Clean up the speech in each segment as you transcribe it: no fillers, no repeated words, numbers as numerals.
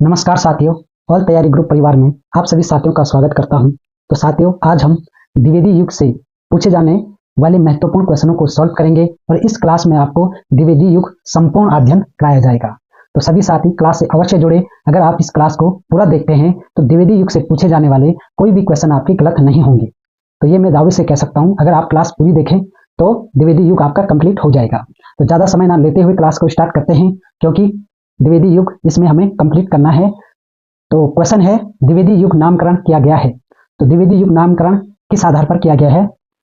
नमस्कार साथियों, ऑल तैयारी ग्रुप परिवार में आप सभी साथियों का स्वागत करता हूं। तो साथियों, आज हम द्विवेदी युग से पूछे जाने वाले महत्वपूर्ण क्वेश्चनों को सॉल्व करेंगे और इस क्लास में आपको द्विवेदी युग संपूर्ण अध्ययन कराया जाएगा। तो सभी साथी क्लास से अवश्य जुड़े। अगर आप इस क्लास को पूरा देखते हैं तो द्विवेदी युग से पूछे जाने वाले कोई भी क्वेश्चन आपके गलत नहीं होंगे। तो ये मैं दावे से कह सकता हूँ, अगर आप क्लास पूरी देखें तो द्विवेदी युग आपका कंप्लीट हो जाएगा। तो ज़्यादा समय ना लेते हुए क्लास को स्टार्ट करते हैं, क्योंकि द्विवेदी युग इसमें हमें कंप्लीट करना है। तो क्वेश्चन है, द्विवेदी युग नामकरण किया गया है। तो द्विवेदी युग नामकरण किस आधार पर किया गया है?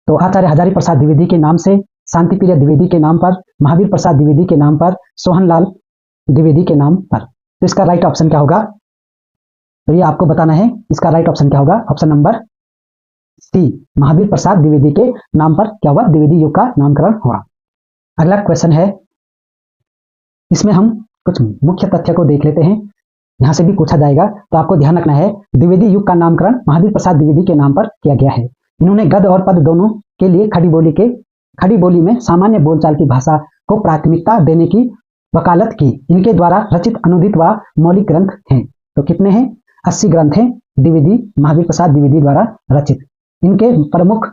तो आचार्य हजारी प्रसाद द्विवेदी के नाम से, शांति प्रिय द्विवेदी के नाम पर, महावीर प्रसाद द्विवेदी के नाम पर, सोहनलाल द्विवेदी के नाम पर। तो इसका राइट ऑप्शन क्या होगा? तो ये आपको बताना है, इसका राइट ऑप्शन क्या होगा? Option number C, Mahavir Prasad Dwivedi के नाम पर क्या हुआ? द्विवेदी युग का नामकरण हुआ। अगला क्वेश्चन है, इसमें हम कुछ मुख्य तथ्य को देख लेते हैं, यहां से भी पूछा जाएगा। तो आपको ध्यान रखना है, द्विवेदी युग का नामकरण महावीर प्रसाद द्विवेदी के नाम पर किया गया है। इन्होंने गद्य और पद्य दोनों के लिए खड़ी बोली में सामान्य बोलचाल की भाषा को प्राथमिकता देने की वकालत की। इनके द्वारा रचित अनुदित व मौलिक ग्रंथ हैं। तो कितने हैं? 80 ग्रंथ हैं द्विवेदी, महावीर प्रसाद द्विवेदी द्वारा रचित। इनके प्रमुख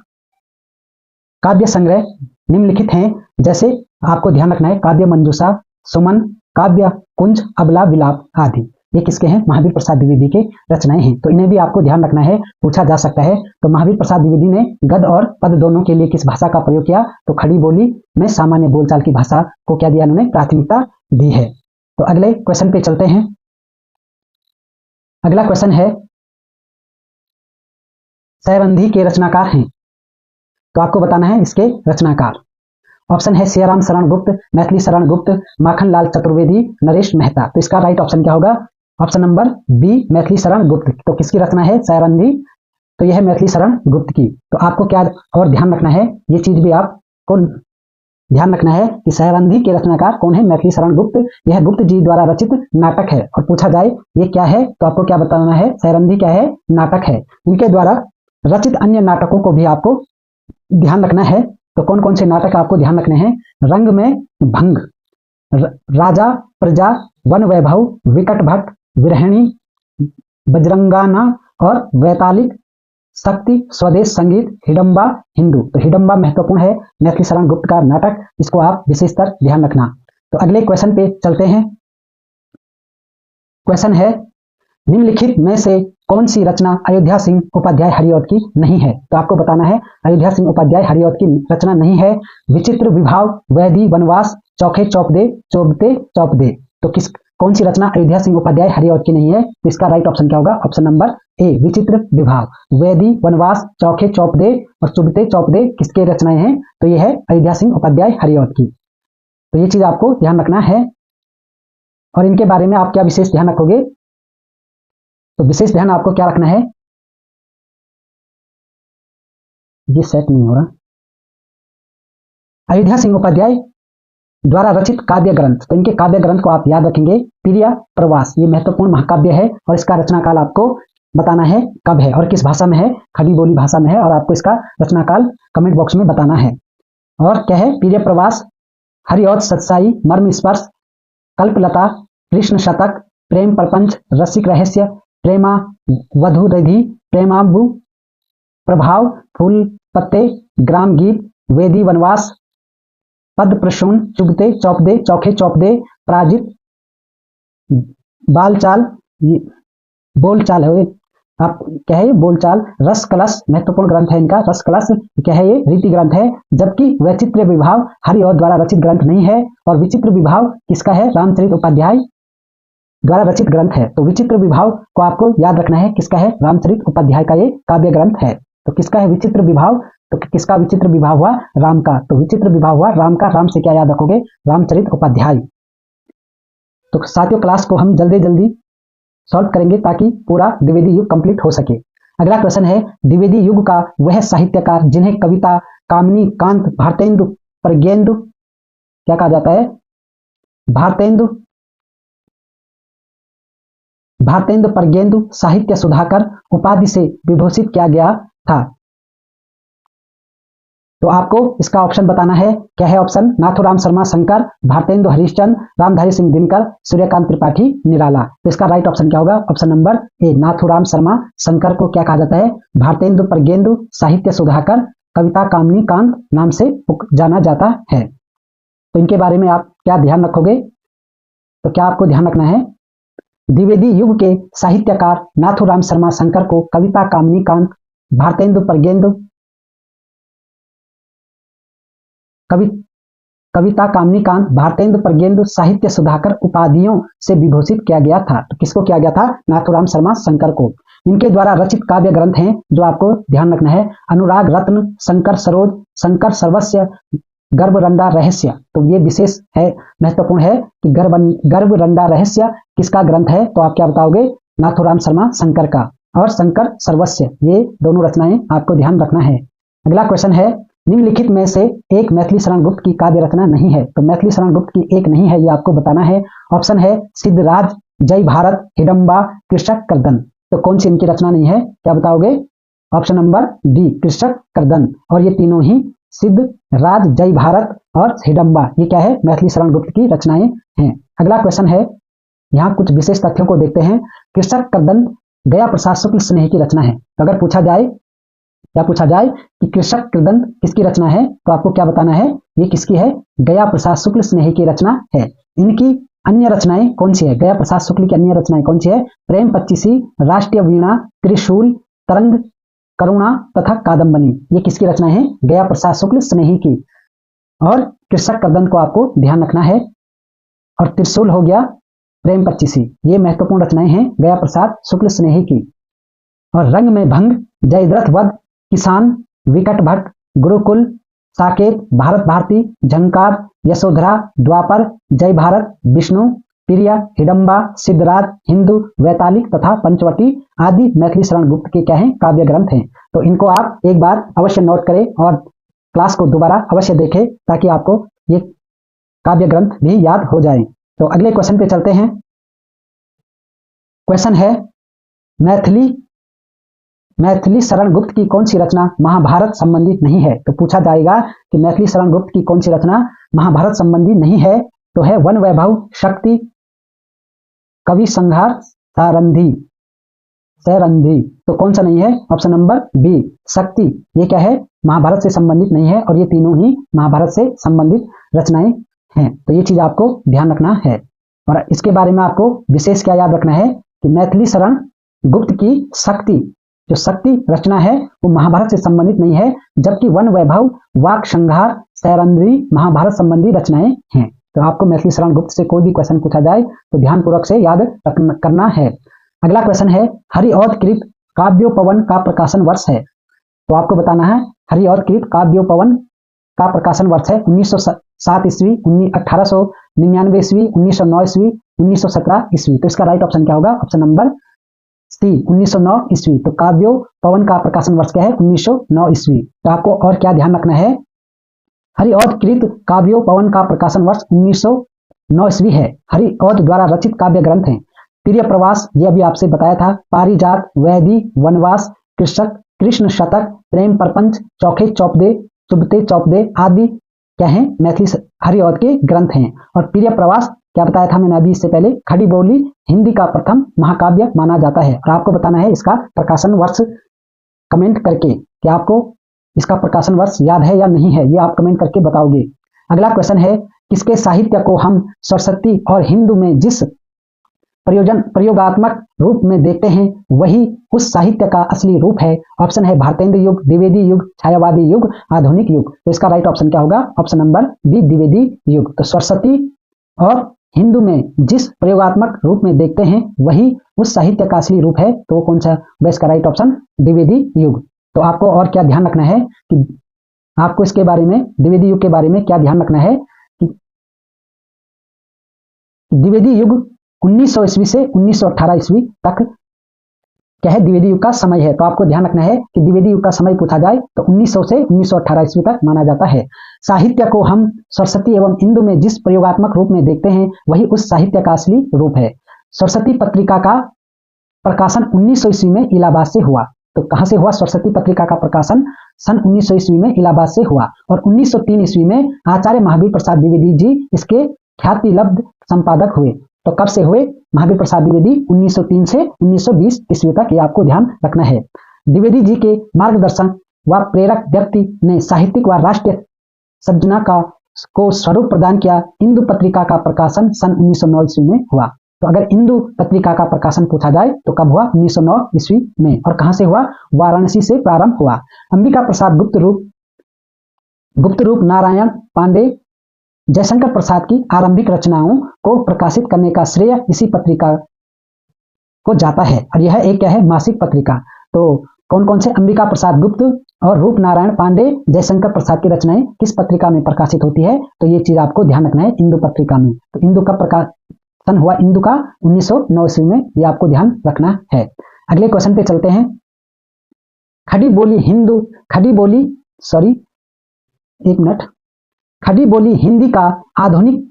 काव्य संग्रह निम्नलिखित हैं, जैसे आपको ध्यान रखना है, काव्य मंजूषा, सुमन, काव्य कुंज, अबला विलाप आदि। ये किसके हैं? महावीर प्रसाद द्विवेदी के रचनाएं हैं। तो इन्हें भी आपको ध्यान रखना है, पूछा जा सकता है। तो महावीर प्रसाद द्विवेदी ने गद्य और पद्य दोनों के लिए किस भाषा का प्रयोग किया? तो खड़ी बोली में सामान्य बोलचाल की भाषा को क्या दिया? उन्होंने प्राथमिकता दी है। तो अगले क्वेश्चन पे चलते हैं। अगला क्वेश्चन है, सैरंधी के रचनाकार हैं। तो आपको बताना है इसके रचनाकार। ऑप्शन है सियाराम शरण गुप्त, मैथिली शरण गुप्त, माखनलाल चतुर्वेदी, नरेश मेहता। तो इसका राइट ऑप्शन क्या होगा? Option number B, Maithili Sharan Gupt. तो किसकी रचना है? सैरंधी। तो यह है मैथिली शरण गुप्त की। तो आपको क्या और ध्यान रखना है, ये चीज भी आपको ध्यान रखना है कि सैरंधी के रचनाकार कौन है? मैथिली शरण गुप्त। यह गुप्त जी द्वारा रचित नाटक है। और पूछा जाए ये क्या है, तो आपको क्या बताना है? सैरंधी क्या है? नाटक है। इनके द्वारा रचित अन्य नाटकों को भी आपको ध्यान रखना है। तो कौन कौन से नाटक आपको ध्यान रखने हैं? रंग में भंग, राजा प्रजा, वन वैभव, विकट भट्ट, विरहिणी, बजरंगाना और वैतालिक शक्ति, स्वदेश संगीत, हिडम्बा हिंदू। तो हिडम्बा महत्वपूर्ण है, मैथिली शरण गुप्त का नाटक, इसको आप विशेषतर ध्यान रखना। तो अगले क्वेश्चन पे चलते हैं। क्वेश्चन है, निम्नलिखित में से कौन सी रचना अयोध्या सिंह उपाध्याय हरिऔध की नहीं है? तो आपको बताना है, अयोध्या सिंह उपाध्याय हरिऔध की रचना नहीं है। विचित्र विभाव, वैदी वनवास, चौखे चौपदे, चौबते चौपदे। तो कौन सी रचना अयोध्या सिंह उपाध्याय हरिऔध की नहीं है? तो इसका राइट ऑप्शन क्या होगा? ऑप्शन नंबर ए, विचित्र विभाव। वैदी वनवास, चौखे चौपदे और चुबते चौपदे किसके रचनाएं हैं? तो ये है अयोध्या सिंह उपाध्याय हरिऔध की। तो ये चीज आपको ध्यान रखना है। और इनके बारे में आप क्या विशेष ध्यान रखोगे? तो विशेष ध्यान आपको क्या रखना है? ये सेट नहीं हो रहा। अयोध्या सिंह उपाध्याय द्वारा रचित काव्य ग्रंथ, तो इनके काव्य ग्रंथ को आप याद रखेंगे। प्रिय प्रवास, ये महत्वपूर्ण महाकाव्य है और इसका रचनाकाल आपको बताना है कब है और किस भाषा में है। खड़ी बोली भाषा में है और आपको इसका रचनाकाल कमेंट बॉक्स में बताना है। और क्या है? प्रिय प्रवास, हरिऔध सत्साई, मर्म स्पर्श, कल्पलता, कृष्ण शतक, प्रेम प्रपंच, रसिक रहस्य, प्रेमा वधु रिधि, प्रेमाबु प्रभाव, फूल पत्ते, ग्राम गीत, वेदी वनवास, पद प्रसून, चुगते चौपदे, चौखे चौपदे, पराजित, बालचाल, बोलचाल है। आप क्या है? बोलचाल, रस कलश, महत्वपूर्ण ग्रंथ है इनका रस कलश। क्या है? ये रीति ग्रंथ है। जबकि वैचित्र विभाव हरिऔध द्वारा रचित ग्रंथ नहीं है। और विचित्र विभाव किसका है? रामचरित उपाध्याय द्वारा रचित ग्रंथ है। तो विचित्र विभाव को आपको याद रखना है, किसका है? रामचरित उपाध्याय का ये काव्य ग्रंथ है। तो किसका है विचित्र विभाव? तो किसका विचित्र विभाव हुआ? राम का। तो विचित्र विभाव हुआ राम का। राम से क्या याद रखोगे? रामचरित उपाध्याय। तो साथियों, क्लास को हम जल्दी जल्दी सॉल्व करेंगे ताकि पूरा द्विवेदी युग कंप्लीट हो सके। अगला क्वेश्चन है, द्विवेदी युग का वह साहित्यकार जिन्हें कविता, कामिनी, कांत, भारतेंदु, प्रज्ञेंदु क्या कहा जाता है? भारतेंदु प्रज्ञेंदु साहित्य सुधाकर उपाधि से विभूषित किया गया था। तो आपको इसका ऑप्शन बताना है। क्या है ऑप्शन? नाथूराम शर्मा शंकर, भारतेंदु हरिश्चंद्र, रामधारी सिंह दिनकर, सूर्यकांत त्रिपाठी निराला। तो इसका राइट ऑप्शन क्या होगा? ऑप्शन नंबर ए, नाथूराम शर्मा शंकर को क्या कहा जाता है? भारतेंदु प्रज्ञेंदु, साहित्य सुधाकर, कविता कामनी कांत नाम से जाना जाता है। तो इनके बारे में आप क्या ध्यान रखोगे? तो क्या आपको ध्यान रखना है? द्विवेदी युग के साहित्यकार नाथूराम शर्मा शंकर को कविता कामनी कांत, भारतेंदु प्रज्ञेंदु, कविता कामनीकांत, भारतेंदु प्रज्ञेंदु, साहित्य सुधाकर उपाधियों से विभूषित किया गया था। तो किसको किया गया था? नाथूराम शर्मा शंकर को। इनके द्वारा रचित काव्य ग्रंथ हैं जो आपको ध्यान रखना है। अनुराग रत्न, शंकर सरोज, शंकर सर्वस्व, गर्भरंडा रहस्य। तो ये विशेष है, महत्वपूर्ण है कि गर्भरंडा रहस्य किसका ग्रंथ है? तो आप क्या बताओगे? नाथूराम शर्मा शंकर का। और शंकर सर्वस्व, ये दोनों रचनाएं आपको ध्यान रखना है। अगला क्वेश्चन है, निम्नलिखित में से एक मैथिली शरण गुप्त की काव्य रचना नहीं है। तो मैथिली शरण गुप्त की एक नहीं है, ये आपको बताना है। ऑप्शन है सिद्धराज, जय भारत, हिडम्बा, कृषक कर्दन। तो कौन सी इनकी रचना नहीं है? क्या बताओगे? ऑप्शन नंबर डी, कृषक कर्दन। और ये तीनों ही सिद्धराज, जय भारत और हिडम्बा, ये क्या है? मैथिली शरण गुप्त की रचनाएं हैं। अगला क्वेश्चन है, यहाँ कुछ विशेष तथ्यों को देखते हैं। कृषक कर्दन गया प्रसाद शुक्ल स्नेही की रचना है। तो अगर पूछा जाए कि कृषक कर्दन किसकी रचना है, तो आपको क्या बताना है? ये किसकी है? गया प्रसाद शुक्ल स्नेही की रचना है। इनकी अन्य रचनाएं कौन सी है? गया प्रसाद शुक्ल की अन्य रचनाएं कौन सी है? प्रेम पच्चीसी, राष्ट्रीय वीणा, त्रिशूल, तरंग, करुणा तथा कादम्बनी। ये किसकी रचनाएं हैं? गया प्रसाद शुक्ल स्नेही की। और कृषक कर्दन को आपको ध्यान रखना है। और त्रिशूल हो गया प्रेम पच्चीसी, ये महत्वपूर्ण रचनाएं हैं गया प्रसाद शुक्ल स्नेही की। और रंग में भंग, जयद्रथ वध, किसान, विकट भट्ट, गुरुकुल, साकेत, भारत भारती, झंकार, यशोधरा, द्वापर, जय भारत, विष्णु, प्रिया, हिडम्बा, सिद्धराज, हिंदू, वैतालिक तथा पंचवटी आदि मैथिली शरण गुप्त के क्या हैं? काव्य ग्रंथ हैं। तो इनको आप एक बार अवश्य नोट करें और क्लास को दोबारा अवश्य देखें ताकि आपको ये काव्य ग्रंथ भी याद हो जाए। तो अगले क्वेश्चन पे चलते हैं। क्वेश्चन है, मैथिली शरण गुप्त की कौन सी रचना महाभारत संबंधी नहीं है? तो पूछा जाएगा कि मैथिली शरण गुप्त की कौन सी रचना महाभारत संबंधी नहीं है। तो है वन वैभव, शक्ति, कवि संहार, सैरंधी। तो कौन सा नहीं है? ऑप्शन नंबर बी, शक्ति। ये क्या है? महाभारत से संबंधित नहीं है और ये तीनों ही महाभारत से संबंधित रचनाएं हैं। तो ये चीज आपको ध्यान रखना है। और इसके बारे में आपको विशेष क्या याद रखना है कि मैथिली शरण गुप्त की शक्ति, जो शक्ति रचना है वो महाभारत से संबंधित नहीं है, जबकि वन वैभव, वाक संहार, सैरंधी महाभारत संबंधी रचनाएं हैं। तो आपको मैथिली शरण गुप्त से कोई भी क्वेश्चन पूछा जाए तो ध्यानपूर्वक से याद करना है। अगला क्वेश्चन है, हरिऔध कृत काव्योपवन का प्रकाशन वर्ष है। तो आपको बताना है हरिऔध कृत काव्योपवन का प्रकाशन वर्ष है 1907 ईस्वी, 1899 ईस्वी, 1909 ईस्वी, 1917 ईस्वी। तो इसका राइट ऑप्शन क्या होगा? ऑप्शन नंबर सी, 1909 ईस्वी। तो काव्योपवन का प्रकाशन वर्ष क्या है? 1909 ईस्वी। तो आपको और क्या ध्यान रखना है? हरिऔध कृत काव्योपवन का प्रकाशन वर्ष 1909 ईस्वी है। हरिऔध द्वारा रचित काव्य ग्रंथ हैं प्रिय प्रवास, ये अभी आपसे बताया था, पारिजात, वैदी, वनवास, कृषक, कृष्ण शतक, प्रेम प्रपंच, चौखे चौपदे, चुभते चौपदे आदि क्या है? मैथिली हरिऔध के ग्रंथ हैं। और प्रिय प्रवास क्या बताया था मैंने अभी इससे पहले? खड़ी बोली हिंदी का प्रथम महाकाव्य माना जाता है। और आपको बताना है इसका प्रकाशन वर्ष कमेंट करके कि आपको इसका प्रकाशन वर्ष याद है या नहीं है, ये आप कमेंट करके बताओगे। अगला क्वेश्चन है, किसके साहित्य को हम सरस्वती और हिंदू में जिस प्रयोगात्मक रूप में देखते हैं वही उस साहित्य का असली रूप है? ऑप्शन है भारतेंद्र युग, द्विवेदी युग, छायावादी युग, आधुनिक युग। तो इसका राइट ऑप्शन क्या होगा? ऑप्शन नंबर बी, द्विवेदी युग। तो सरस्वती और हिंदू में जिस प्रयोगात्मक रूप में देखते हैं वही उस साहित्य का असली रूप है, तो वो कौन सा? इसका राइट ऑप्शन द्विवेदी युग। तो आपको और क्या ध्यान रखना है कि आपको इसके बारे में, द्विवेदी युग के बारे में क्या ध्यान रखना है कि द्विवेदी युग 1900 ईस्वी से 1918 ईस्वी तक क्या है? द्विवेदी युग का समय है। तो आपको ध्यान रखना है कि द्विवेदी युग का समय पूछा जाए तो 1900 से 1918 ईस्वी तक माना जाता है। साहित्य को हम सरस्वती एवं हिंदू में जिस प्रयोगात्मक रूप में देखते हैं वही उस साहित्य का असली रूप है। सरस्वती पत्रिका का प्रकाशन 1900 ईस्वी में इलाहाबाद से हुआ। तो कहां से हुआ सरस्वती पत्रिका का प्रकाशन? सन 1900 ईस्वी में इलाहाबाद से हुआ और 1903 ईस्वी में आचार्य महावीर प्रसाद द्विवेदी जी इसके ख्यातिलब्ध संपादक हुए। तो कब से हुए महावीर प्रसाद द्विवेदी? 1903 से 1920 ईस्वी तक, ये आपको ध्यान रखना है। द्विवेदी जी के मार्गदर्शन व प्रेरक व्यक्ति ने साहित्यिक व राष्ट्रीय सज्जना को स्वरूप प्रदान किया। इंदु पत्रिका का प्रकाशन सन 1909 ईस्वी में हुआ। तो अगर इंदु पत्रिका का प्रकाशन पूछा जाए तो कब हुआ? 1909 ईस्वी में। और कहां से हुआ? वाराणसी से प्रारंभ हुआ। अंबिका प्रसाद गुप्त रूप नारायण पांडे जयशंकर प्रसाद की आरंभिक रचनाओं को प्रकाशित करने का श्रेय इसी पत्रिका को जाता है और यह एक क्या है? मासिक पत्रिका। तो कौन कौन से? अंबिका प्रसाद गुप्त और रूप नारायण पांडे जयशंकर प्रसाद की रचनाएं किस पत्रिका में प्रकाशित होती है? तो ये चीज आपको ध्यान रखना है, इंदु पत्रिका में। तो इंदु का प्रकाशन हुआ इंदु का 1909 ईस्वी में, ये आपको ध्यान रखना है। अगले क्वेश्चन पे चलते हैं। खड़ी बोली हिंदी का आधुनिक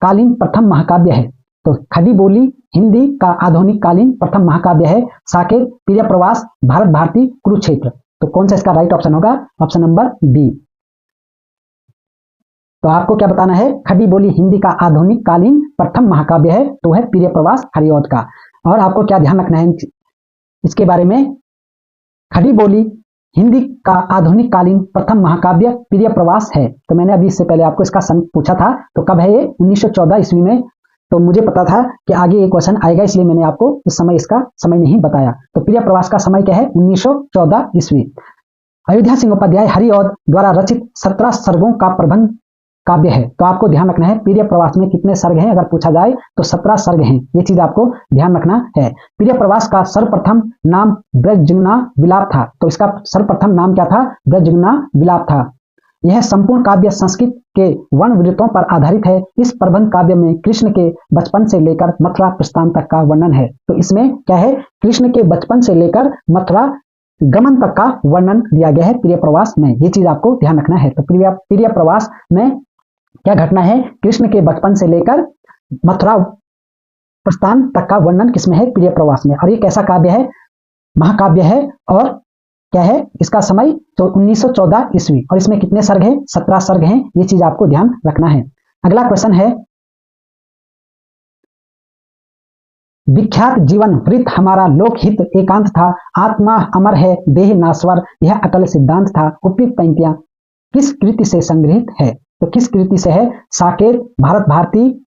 कालीन प्रथम महाकाव्य है। तो खड़ी बोली हिंदी का आधुनिक कालीन प्रथम महाकाव्य है साकेत, प्रिय प्रवास, भारत भारती, कुरुक्षेत्र। तो कौन सा इसका राइट ऑप्शन होगा? Option number B. तो आपको क्या बताना है? खड़ी बोली हिंदी का आधुनिक कालीन प्रथम महाकाव्य है तो है प्रिय प्रवास हरिऔध का। और आपको क्या ध्यान रखना है इसके बारे में? खड़ी बोली हिंदी का आधुनिक कालीन प्रथम महाकाव्य प्रिय प्रवास है। तो मैंने अभी इससे पहले आपको इसका सन पूछा था, तो कब है ये? 1914 ईस्वी में। तो मुझे पता था कि आगे ये क्वेश्चन आएगा, इसलिए मैंने आपको उस समय इसका समय नहीं बताया। तो प्रिय प्रवास का समय क्या है? 1914 ईस्वी। अयोध्या सिंहोपाध्याय हरिऔध द्वारा रचित 17 सर्गों का प्रबंध काव्य है। तो आपको ध्यान रखना है प्रिय प्रवास में कितने सर्ग हैं, अगर पूछा जाए तो 17 सर्ग हैं। ये चीज आपको ध्यान रखना है। प्रिय प्रवास का सर्वप्रथम नाम ब्रजजमुना विलाप था। तो इसका सर्वप्रथम नाम क्या था? ब्रजजमुना विलाप था। यह संपूर्ण काव्य संस्कृत के वन वृत्तों पर आधारित है। इस प्रबंध काव्य में कृष्ण के बचपन से लेकर मथुरा प्रस्थान तक का वर्णन है। तो इसमें क्या है? कृष्ण के बचपन से लेकर मथुरा गमन तक का वर्णन दिया गया है प्रिय प्रवास में। ये चीज आपको ध्यान रखना है। तो प्रिय प्रवास में क्या घटना है? कृष्ण के बचपन से लेकर मथुरा प्रस्थान तक का वर्णन किसमें है? प्रिय प्रवास में। और ये कैसा काव्य है? महाकाव्य है। और क्या है इसका समय? तो 1914 ईस्वी। और इसमें कितने सर्ग हैं? 17 सर्ग हैं। ये चीज आपको ध्यान रखना है। अगला क्वेश्चन है, विख्यात जीवन वृत्त हमारा लोकहित एकांत था, आत्मा अमर है देह नाश्वर, यह अटल सिद्धांत था। उपयुक्त पंक्तियां किस कृति से संग्रहित है? तो किस कृति से है? साकेत, भारत भारती,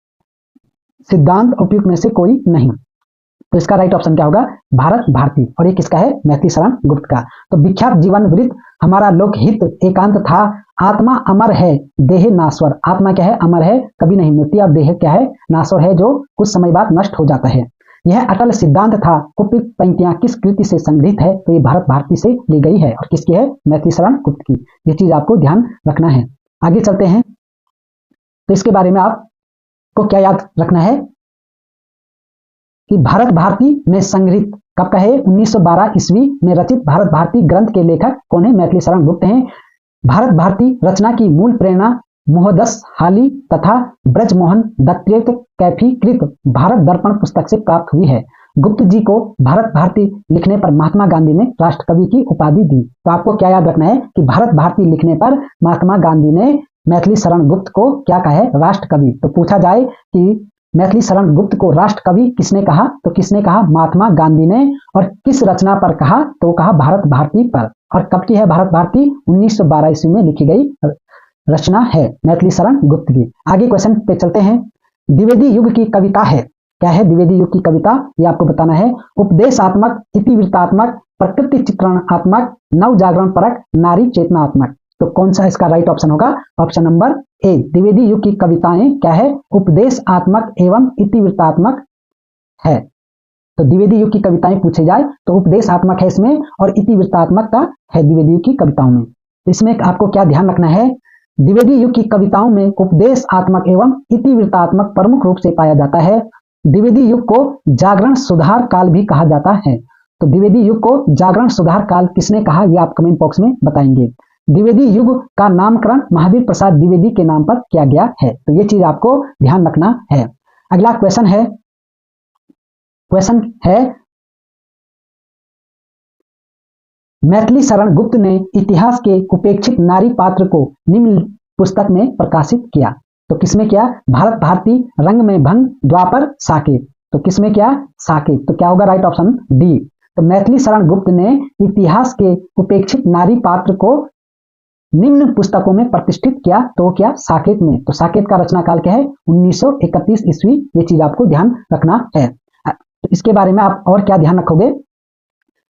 सिद्धांत, उपयुक्त में से कोई नहीं। तो इसका राइट ऑप्शन क्या होगा? भारत भारती। और ये किसका है? मैथिली शरण गुप्त का। तो विख्यात जीवन वृत्त हमारा लोकहित एकांत था, आत्मा अमर है देह नाश्वर। आत्मा क्या है? अमर है, कभी नहीं मरती। और देह क्या है? नाश्वर है, जो कुछ समय बाद नष्ट हो जाता है। यह अटल सिद्धांत था। उपयुक्त पंक्तियां किस कृति से संग्रहित है? तो ये भारत भारती से ली गई है। और किसकी है? मैथिली शरण गुप्त की। ये चीज आपको ध्यान रखना है। आगे चलते हैं। तो इसके बारे में आपको क्या याद रखना है कि भारत भारती में संग्रहित कब का है? 1912 ईस्वी में रचित भारत भारती ग्रंथ के लेखक कौन है? मैथिली शरण गुप्त हैं। भारत भारती रचना की मूल प्रेरणा मोहदस हाली तथा ब्रजमोहन दत्तरेत कैफीकृत भारत दर्पण पुस्तक से प्राप्त हुई है। गुप्त जी को भारत भारती लिखने पर महात्मा गांधी ने राष्ट्रकवि की उपाधि दी। तो आपको क्या याद रखना है कि भारत भारती लिखने पर महात्मा गांधी ने मैथिली शरण गुप्त को क्या कहा है? राष्ट्रकवि। तो पूछा जाए कि मैथिली शरण गुप्त को राष्ट्रकवि किसने कहा? तो किसने कहा? महात्मा गांधी ने। और किस रचना पर कहा? तो कहा भारत भारती पर। और कब की है भारत भारती? 1912 ईस्वी में लिखी गई रचना है मैथिली शरण गुप्त की। आगे क्वेश्चन पे चलते हैं। द्विवेदी युग की कविता है। क्या है द्विवेदी युग की कविता? ये आपको बताना है। उपदेशात्मक, इतिवृत्तात्मक, प्रकृति चित्रणात्मक, नव जागरण परक, नारी चेतनात्मक। तो कौन सा इसका राइट ऑप्शन होगा? Option number A. द्विवेदी युग की कविताएं क्या है? उपदेशात्मक एवं इतिवृत्तात्मक है। तो द्विवेदी युग की कविताएं पूछे जाए तो उपदेशात्मक है इसमें और इतिवृत्तात्मक का है द्विवेदी युग की कविताओं में। तो इसमें आपको क्या ध्यान रखना है? द्विवेदी युग की कविताओं में उपदेशात्मक एवं इतिवृत्तात्मक प्रमुख रूप से पाया जाता है। द्विवेदी युग को जागरण सुधार काल भी कहा जाता है। तो द्विवेदी युग को जागरण सुधार काल किसने कहा? ये आप कमेंट बॉक्स में बताएंगे। द्विवेदी युग का नामकरण महावीर प्रसाद द्विवेदी के नाम पर किया गया है। तो ये चीज आपको ध्यान रखना है। अगला क्वेश्चन है मैथिली शरण गुप्त ने इतिहास के उपेक्षित नारी पात्र को निम्न पुस्तक में प्रकाशित किया। तो किसमें किया? भारत भारती, रंग में भंग, द्वापर, साकेत। तो किसमें किया? साकेत। तो क्या होगा राइट ऑप्शन डी। तो मैथिली शरण गुप्त ने इतिहास के उपेक्षित नारी पात्र को निम्न पुस्तकों में प्रतिष्ठित किया। तो क्या? साकेत में। तो साकेत का रचना काल क्या है? 1931 ईस्वी। ये चीज आपको ध्यान रखना है। तो इसके बारे में आप और क्या ध्यान रखोगे?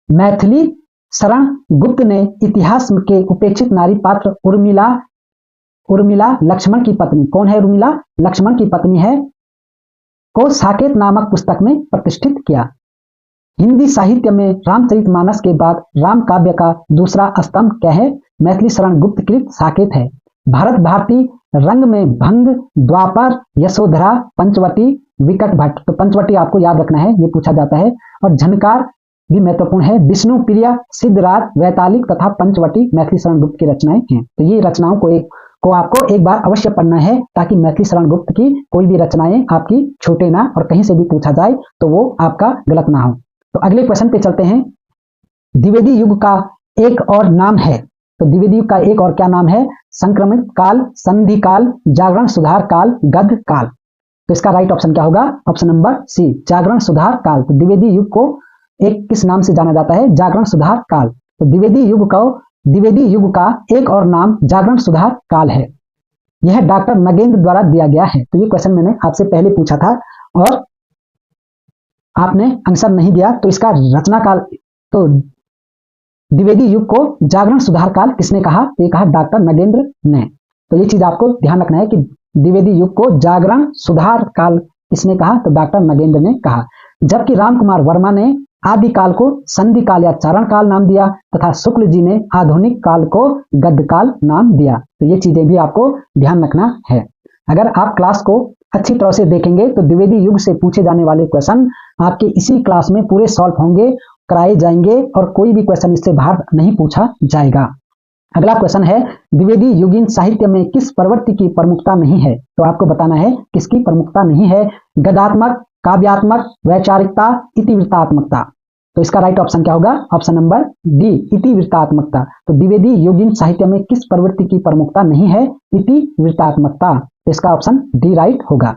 मैथिली शरण गुप्त ने इतिहास के उपेक्षित नारी पात्र उर्मिला लक्ष्मण की पत्नी, कौन है उर्मिला? लक्ष्मण की पत्नी है, को साकेत नामक पुस्तक में प्रतिष्ठित किया। हिंदी साहित्य में रामचरितमानस के बाद राम काव्य का दूसरा स्तंभ क्या है? मैथिली शरण गुप्त कृत साकेत है। भारत भारती, रंग में भंग, द्वापर, यशोधरा, पंचवटी, विकट भट्ट। तो पंचवटी आपको याद रखना है, ये पूछा जाता है। और झनकार भी महत्वपूर्ण है। विष्णु प्रिया, सिद्धराज, वैतालिक तथा पंचवटी मैथिली शरण गुप्त की रचनाएं हैं। तो ये रचनाओं को आपको एक बार अवश्य पढ़ना है, ताकि मैथिली शरण गुप्त की कोई भी रचनाएं आपकी छूटे ना, और कहीं से भी पूछा जाए तो वो आपका गलत ना हो। तो अगले क्वेश्चन पे चलते हैं। द्विवेदी युग का एक और नाम है। तो द्विवेदी युग का एक और क्या नाम है? संक्रमित काल, संधि काल, जागरण सुधार काल, गद्य काल। तो इसका राइट ऑप्शन क्या होगा? ऑप्शन नंबर सी, जागरण सुधार काल। तो द्विवेदी युग को एक किस नाम से जाना जाता है? जागरण सुधार काल। तो द्विवेदी युग का एक और नाम जागरण सुधार काल है। यह डॉक्टर नगेंद्र द्वारा दिया गया है। तो ये क्वेश्चन मैंने आपसे पहले पूछा था और आपने आंसर नहीं दिया। तो इसका रचना काल, तो द्विवेदी युग को जागरण सुधार काल किसने कहा? तो ये कहा डॉक्टर नगेंद्र ने। तो ये चीज आपको ध्यान रखना है कि द्विवेदी युग को जागरण सुधार काल किसने कहा? तो डॉक्टर नगेंद्र ने कहा। जबकि रामकुमार वर्मा ने आदि काल को संधि काल या चारण काल नाम दिया, तथा शुक्ल जी ने आधुनिक काल को गद्य काल नाम दिया। तो ये चीजें भी आपको ध्यान रखना है। अगर आप क्लास को अच्छी तरह से देखेंगे तो द्विवेदी युग से पूछे जाने वाले क्वेश्चन आपके इसी क्लास में पूरे सॉल्व होंगे, कराए जाएंगे, और कोई भी क्वेश्चन इससे बाहर नहीं पूछा जाएगा। अगला क्वेश्चन है, द्विवेदी युगीन साहित्य में किस प्रवृत्ति की प्रमुखता नहीं है? तो आपको बताना है किसकी प्रमुखता नहीं है। गद्यात्मक, काव्यात्मक, वैचारिकता, इतिवृत्तात्मकता। तो इसका राइट ऑप्शन क्या होगा? ऑप्शन नंबर डी, इतिवृत्तात्मकता। तो द्विवेदी युगीन साहित्य में किस प्रवृत्ति की प्रमुखता नहीं है? इतिवृत्तात्मकता। तो इसका ऑप्शन डी राइट होगा।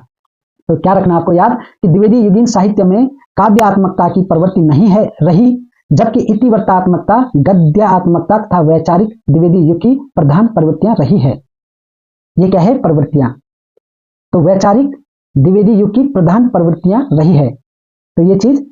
तो क्या रखना आपको याद कि द्विवेदी युगीन साहित्य में काव्यात्मकता की प्रवृत्ति नहीं है रही, जबकि इतिवृत्तात्मकता, गद्यात्मकता तथा वैचारिक द्विवेदी युग की प्रधान प्रवृत्तियां रही है। ये क्या है? प्रवृत्तियां। तो वैचारिक द्विवेदी युग की प्रधान प्रवृत्तियां रही है। तो ये चीज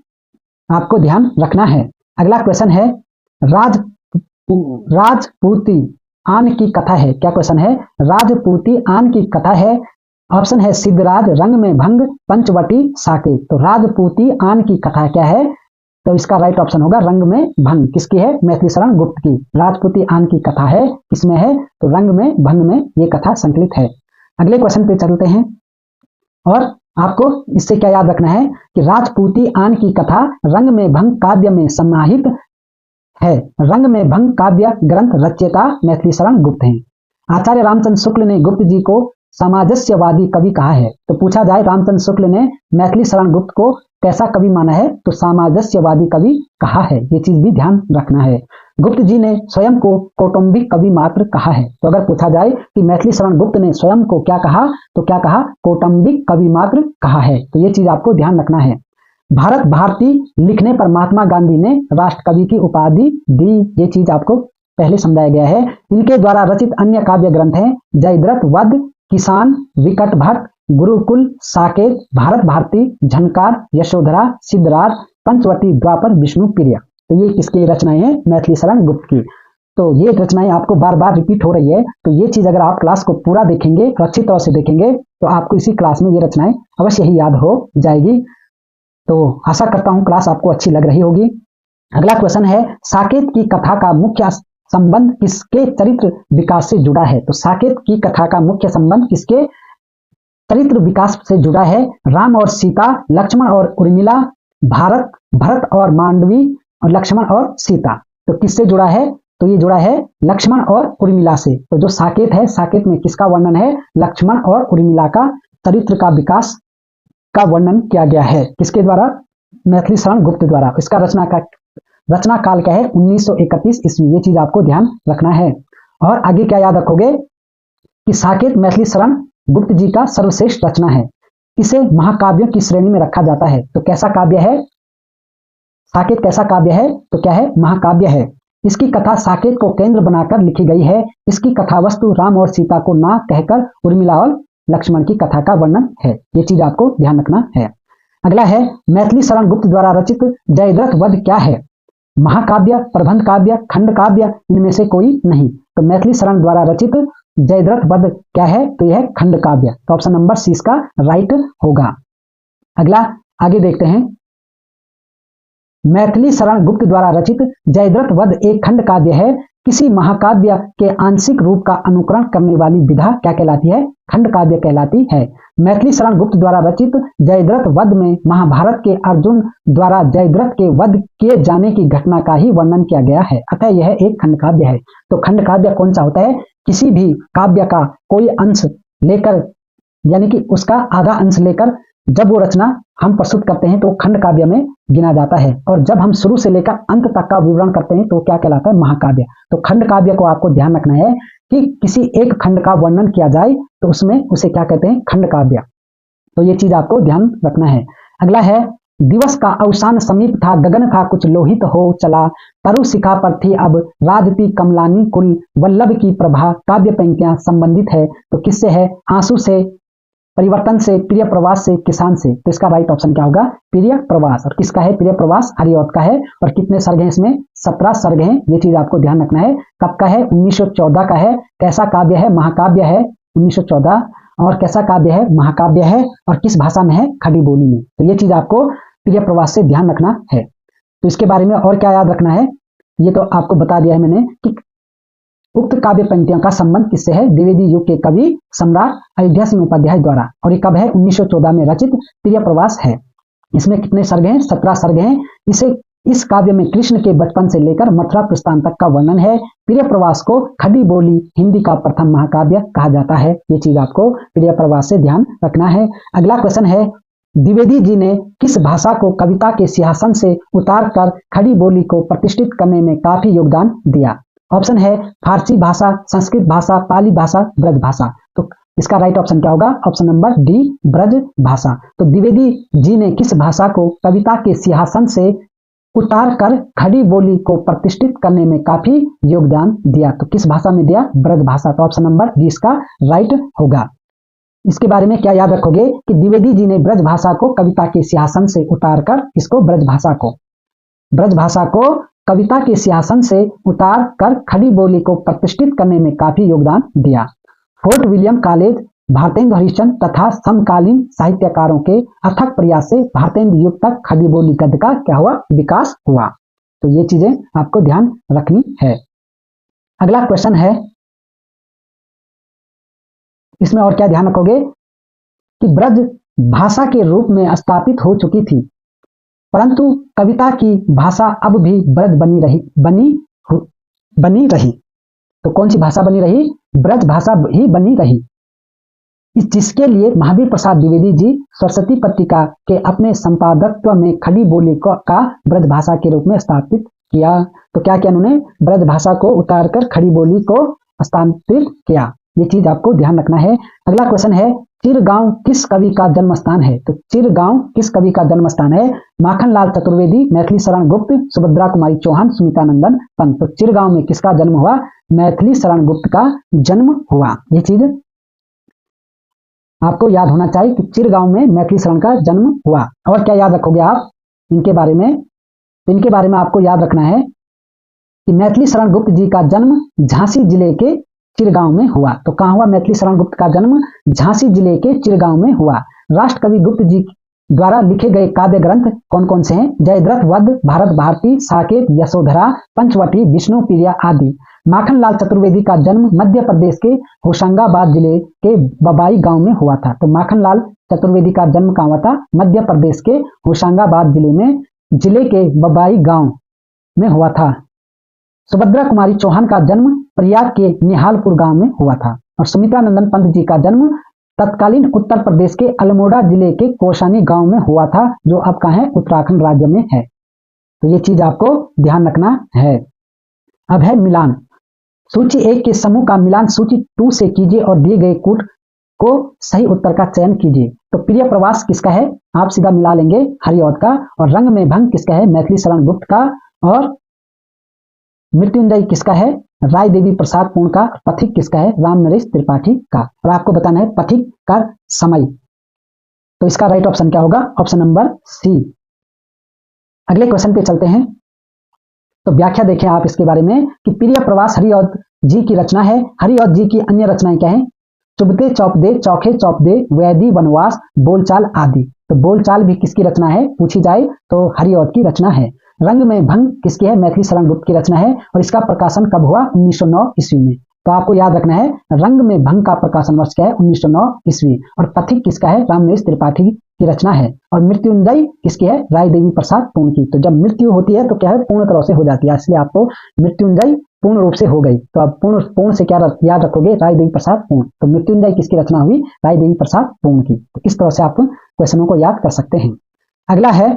आपको ध्यान रखना है। अगला क्वेश्चन है, राजपूती आन की कथा है। क्या क्वेश्चन है? राजपूती आन की कथा है। ऑप्शन है सिद्धराज, रंग में भंग, पंचवटी, साकेत। तो राजपूती आन की कथा क्या है? तो इसका राइट ऑप्शन होगा रंग में भंग। किसकी है? मैथिली शरण गुप्त की। राजपूती आन की कथा है, किसमें है? तो रंग में भंग में ये कथा संकलित है। अगले क्वेश्चन पे चलते हैं, और आपको इससे क्या याद रखना है कि राजपूती आन की कथा रंग में भंग काव्य में समाहित है। रंग में भंग काव्य ग्रंथ रचयिता मैथिली शरण गुप्त हैं। आचार्य रामचंद्र शुक्ल ने गुप्त जी को सामंजस्यवादी कवि कहा है। तो पूछा जाए रामचंद्र शुक्ल ने मैथिली शरण गुप्त को कैसा कवि माना है? तो सामंजस्यवादी कवि कहा है। ये चीज भी ध्यान रखना है। गुप्त जी ने स्वयं को कौटुंबिक कवि मात्र कहा है। तो अगर पूछा जाए कि मैथिली शरण गुप्त ने स्वयं को क्या कहा, तो क्या कहा? कौटुंबिक कवि मात्र कहा है। तो ये चीज आपको ध्यान रखना है। भारत भारती लिखने पर महात्मा गांधी ने राष्ट्रकवि की उपाधि दी। ये चीज आपको पहले समझाया गया है। इनके द्वारा रचित अन्य काव्य ग्रंथ हैं जयद्रथ वध, किसान, विकट भट्ट, गुरुकुल, साकेत, भारत भारती, झनकार, यशोधरा, सिद्धराज, पंचवटी, द्वापर, विष्णु प्रिया। तो ये किसकी रचनाएं हैं? मैथिली शरण गुप्त की। तो ये रचनाएं आपको बार बार रिपीट हो रही है। तो ये चीज अगर आप क्लास को पूरा देखेंगे और अच्छी तरह से देखेंगे तो आपको इसी क्लास में ये रचनाएं अवश्य ही याद हो जाएगी। तो आशा करता हूं क्लास आपको अच्छी लग रही होगी। अगला क्वेश्चन है, साकेत की कथा का मुख्य संबंध किसके चरित्र विकास से जुड़ा है? तो साकेत की कथा का मुख्य संबंध किसके चरित्र विकास से जुड़ा है? राम और सीता, लक्ष्मण और उर्मिला, भरत और मांडवी, और लक्ष्मण और सीता। तो किससे जुड़ा है? तो ये जुड़ा है लक्ष्मण और उर्मिला से। तो जो साकेत है, साकेत में किसका वर्णन है? लक्ष्मण और उर्मिला का चरित्र का विकास का वर्णन किया गया है। किसके द्वारा? मैथिली शरण गुप्त द्वारा। इसका रचना काल क्या है 1931 ईस्वी, ये चीज आपको ध्यान रखना है। और आगे क्या याद रखोगे कि साकेत मैथिली शरण गुप्त जी का सर्वश्रेष्ठ रचना है, इसे महाकाव्यों की श्रेणी में रखा जाता है। तो कैसा काव्य है साकेत, कैसा काव्य है? तो क्या है? महाकाव्य है। इसकी कथा साकेत को केंद्र बनाकर लिखी गई है। इसकी कथा वस्तु राम और सीता को ना कहकर उर्मिला और लक्ष्मण की कथा का वर्णन है। ये चीज आपको ध्यान रखना है। अगला है मैथिली शरण गुप्त द्वारा रचित जयद्रथ वध क्या है? महाकाव्य, प्रबंध काव्य, खंड काव्य, इनमें से कोई नहीं। तो मैथिली शरण द्वारा रचित जयद्रथ वध क्या है? तो यह खंड काव्य। तो ऑप्शन नंबर सी इसका राइट होगा। अगला आगे देखते हैं। मैथिली शरण गुप्त द्वारा रचित जयद्रथ वध एक खंड काव्य है। किसी महाकाव्य के आंशिक रूप का अनुकरण करने वाली विधा क्या कहलाती है? खंड काव्य कहलाती है। मैथिली शरण गुप्त द्वारा रचित जयद्रथ वध में महाभारत के अर्जुन द्वारा जयद्रथ के वध किए जाने की घटना का ही वर्णन किया गया है, अतः यह एक खंड काव्य है। तो खंड काव्य कौन सा होता है? किसी भी काव्य का कोई अंश लेकर, यानी कि उसका आधा अंश लेकर जब वो रचना हम प्रस्तुत करते हैं तो खंड काव्य में गिना जाता है, और जब हम शुरू से लेकर अंत तक का विवरण करते हैं तो क्या कहलाता है? महाकाव्य। तो खंड काव्य को आपको ध्यान रखना है कि किसी एक खंड का वर्णन किया जाए तो उसमें उसे क्या कहते हैं? खंड काव्य। तो ये चीज आपको ध्यान रखना है। अगला है दिवस का अवसान समीप था, गगन था कुछ लोहित हो चला, तरु शिखा पर थी अब राजती कमलानी कुल, वल्लभ की प्रभा काव्य पंक्तियां संबंधित है। तो किससे है? आंसू से, परिवर्तन से, प्रिय प्रवास से, किसान से। तो इसका राइट ऑप्शन क्या होगा? प्रिय प्रवास। और किसका है प्रिय प्रवास? हरिऔध का है। और कितने सर्ग हैं इसमें? 17 सर्ग हैं। ये चीज आपको ध्यान रखना है। कब का है? 1914 का है। कैसा काव्य है? महाकाव्य है। 1914। और कैसा काव्य है? महाकाव्य है। और किस भाषा में है? खड़ी बोली में। तो ये चीज आपको प्रिय प्रवास से ध्यान रखना है। तो इसके बारे में और क्या याद रखना है? ये तो आपको बता दिया है मैंने कि उक्त काव्य पंक्तियों का संबंध किससे है? द्विवेदी युग के कवि सम्राट अयोध्या सिंह उपाध्याय द्वारा। और ये कब है? 1914 में रचित प्रिय प्रवास है। इसमें कितने सर्ग हैं? 17 सर्ग हैं। इस काव्य में कृष्ण के बचपन से लेकर मथुरा प्रस्थान तक का वर्णन है। प्रिय प्रवास को खड़ी बोली हिंदी का प्रथम महाकाव्य कहा जाता है। ये चीज आपको प्रिय प्रवास से ध्यान रखना है। अगला क्वेश्चन है द्विवेदी जी ने किस भाषा को कविता के सिंहासन से उतार कर खड़ी बोली को प्रतिष्ठित करने में काफी योगदान दिया? ऑप्शन है फारसी भाषा, संस्कृत भाषा, पाली भाषा, ब्रज भाषा। तो इसका राइट ऑप्शन क्या होगा? ऑप्शन नंबर डी, ब्रज भाषा। तो द्विवेदी जी ने किस भाषा को कविता के सिंहासन से उतार कर खड़ी बोली को प्रतिष्ठित करने में काफी योगदान दिया? तो किस भाषा में दिया? ब्रज भाषा। तो ऑप्शन नंबर डी इसका राइट होगा। इसके बारे में क्या याद रखोगे कि द्विवेदी जी ने ब्रज भाषा को कविता के सिंहासन से उतार कर, इसको ब्रज भाषा को कविता के सिंहासन से उतार कर खड़ी बोली को प्रतिष्ठित करने में काफी योगदान दिया। Fort William college, Bharatendu Harishchandra तथा समकालीन साहित्यकारों के अथक प्रयास से भारतेंदु युग तक खड़ी बोली गद्य का क्या हुआ? विकास हुआ। तो ये चीजें आपको ध्यान रखनी है। अगला क्वेश्चन है, इसमें और क्या ध्यान रखोगे कि ब्रज भाषा के रूप में स्थापित हो चुकी थी, परंतु कविता की भाषा अब भी ब्रज बनी रही। तो कौन सी भाषा बनी रही? ब्रज भाषा ही बनी रही। जिसके लिए महावीर प्रसाद द्विवेदी जी सरस्वती पत्रिका के अपने संपादकत्व में खड़ी बोली का ब्रज भाषा के रूप में स्थापित किया। तो क्या किया उन्होंने? ब्रज भाषा को उतारकर खड़ी बोली को स्थापित किया। ये चीज आपको ध्यान रखना है। अगला क्वेश्चन है चिरगांव किस कवि का जन्म स्थान है? तो चिरगांव किस कवि का जन्म स्थान है? माखनलाल चतुर्वेदी, मैथिली शरण गुप्त, सुभद्रा कुमारी चौहान, सुमित्रानंदन पंत। तो चिरगांव में किसका जन्म हुआ? मैथिली शरण गुप्त का जन्म हुआ। ये चीज आपको याद होना चाहिए कि चिरगांव में मैथिली शरण का जन्म हुआ। और क्या याद रखोगे आप इनके बारे में? तो इनके बारे में आपको याद रखना है कि मैथिली शरण गुप्त जी का जन्म झांसी जिले के चिरगांव में हुआ। तो कहां हुआ मैथिली शरण गुप्त का जन्म? झांसी जिले के चिरगांव में हुआ। राष्ट्रकवि गुप्त जी द्वारा लिखे गए काव्य ग्रंथ कौन कौन से हैं? जयद्रथ वध, भारत भारती, साकेत, यशोधरा, पंचवटी, विष्णु प्रिया आदि। माखनलाल चतुर्वेदी का जन्म मध्य प्रदेश के होशंगाबाद जिले के बबाई गांव में हुआ था। तो माखनलाल चतुर्वेदी का जन्म कहां हुआ था? मध्य प्रदेश के होशंगाबाद जिले के बबाई गांव में हुआ था। सुभद्रा कुमारी चौहान का जन्म प्रयाग के निहालपुर गांव में हुआ था। और सुमित्रानंदन पंत जी का जन्म तत्कालीन उत्तर प्रदेश के अल्मोड़ा जिले के कोसानी गांव में हुआ था, जो अब कहां है? उत्तराखंड राज्य में है। तो ये चीज आपको ध्यान रखना है। अब है मिलान। सूची 1 के समूह का मिलान सूची 2 से कीजिए और दिए गए कूट को सही उत्तर का चयन कीजिए। तो प्रिय प्रवास किसका है, आप सीधा मिला लेंगे हरिऔध का। और रंग में भंग किसका है, मैथिली शरण गुप्त का। और मृत्युंजय किसका है, राय देवी प्रसाद पूर्ण का। पथिक किसका है, राम नरेश त्रिपाठी का। और आपको बताना है पथिक का समय। तो इसका राइट ऑप्शन क्या होगा, ऑप्शन नंबर सी। अगले क्वेश्चन पे चलते हैं। तो व्याख्या देखें आप इसके बारे में कि प्रिय प्रवास हरिऔध जी की रचना है। हरिऔध जी की अन्य रचनाएं क्या है, चुभते चौपदे, चौखे चौपदे, वैदी वनवास, बोलचाल आदि। तो बोलचाल भी किसकी रचना है पूछी जाए तो हरिऔध की रचना है। रंग में भंग किसकी है, मैथिली शरण गुप्त की रचना है। और इसका प्रकाशन कब हुआ, 1909 ईस्वी में। तो आपको याद रखना है रंग में भंग का प्रकाशन वर्ष क्या है, 1909 ईस्वी। और पथिक किसका है, रामनरेश त्रिपाठी की रचना है। और मृत्युंजय किसकी है, राय देवी प्रसाद पूर्ण की। तो जब मृत्यु होती है तो क्या है, पूर्ण तरह से हो जाती है, इसलिए आपको मृत्युंजय पूर्ण रूप से हो गई। तो अब पूर्ण से क्या याद रखोगे, राय देवी प्रसाद पूर्ण। तो मृत्युंजय किसकी रचना हुई, राय देवी प्रसाद पूर्ण की। तो इस तरह से आप क्वेश्चनों को याद कर सकते हैं। अगला है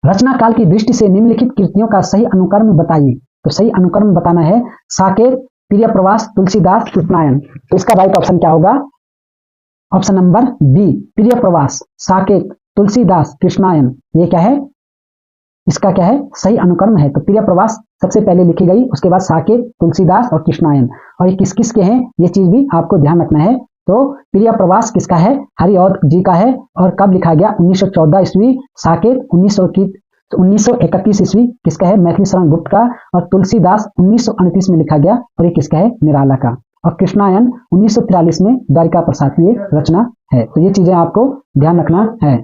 रचना काल की दृष्टि से निम्नलिखित कृतियों का सही अनुक्रम बताइए। तो सही अनुक्रम बताना है साकेत, प्रिय प्रवास, तुलसीदास, कृष्णायन। तो इसका राइट ऑप्शन क्या होगा, ऑप्शन नंबर बी, प्रिय प्रवास, साकेत, तुलसीदास, कृष्णायन। ये क्या है, इसका क्या है, सही अनुक्रम है। तो प्रिय प्रवास सबसे पहले लिखी गई, उसके बाद साकेत, तुलसीदास और कृष्णायन। और ये किस किस के हैं, ये चीज भी आपको ध्यान रखना है। तो प्रिय प्रवास किसका है, हरिऔध जी का है। और कब लिखा गया, 1914 ईस्वी। साकेत 1931 ईस्वी किसका है, मैथिली शरण गुप्त का। और तुलसीदास 1929 में लिखा गया और ये किसका है, निराला का। और कृष्णायन 1943 में द्वारिका प्रसाद की रचना है। तो ये चीजें आपको ध्यान रखना है।